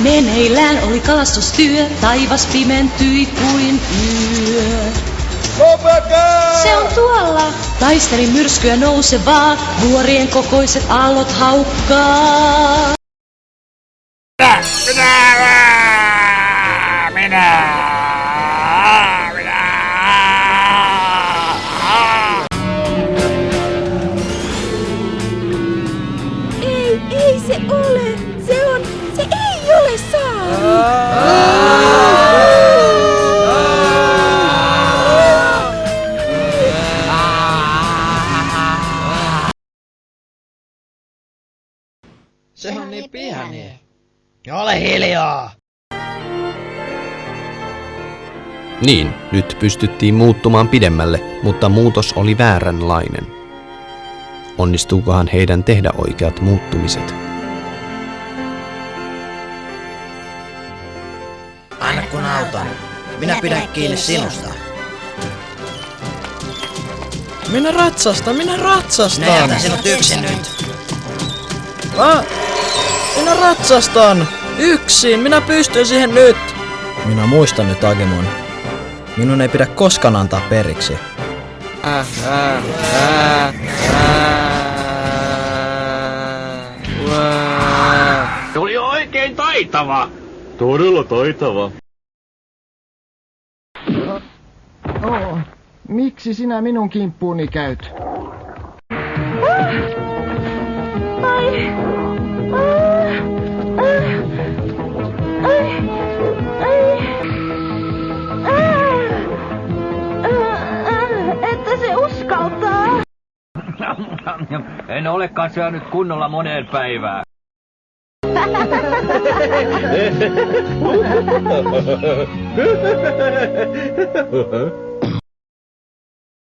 Meneillään oli kalastustyö, taivas pimentyi kuin yö. Se on tuolla, taistelin myrskyä nousevaa, vuorien kokoiset aallot haukkaa. Minä! Ei se ole! Se ei ole saa! Se on niin pieni. Ole hiljaa! Niin, nyt pystyttiin muuttumaan pidemmälle, mutta muutos oli vääränlainen. Onnistuukohan heidän tehdä oikeat muuttumiset? Anna kun autan. Minä pidän kiinni sinusta. Minä ratsastan! Minä jätän sinut yksin nyt. Minä ratsastan! Yksin! Minä pystyn siihen nyt! Minä muistan nyt, Agemon. Minun ei pidä koskaan antaa periksi. Se oli oikein taitava! Todella taitava. Miksi sinä minun kimppuuni käyt? Että se uskaltaa! En olekaan syönyt kunnolla moneen päivään.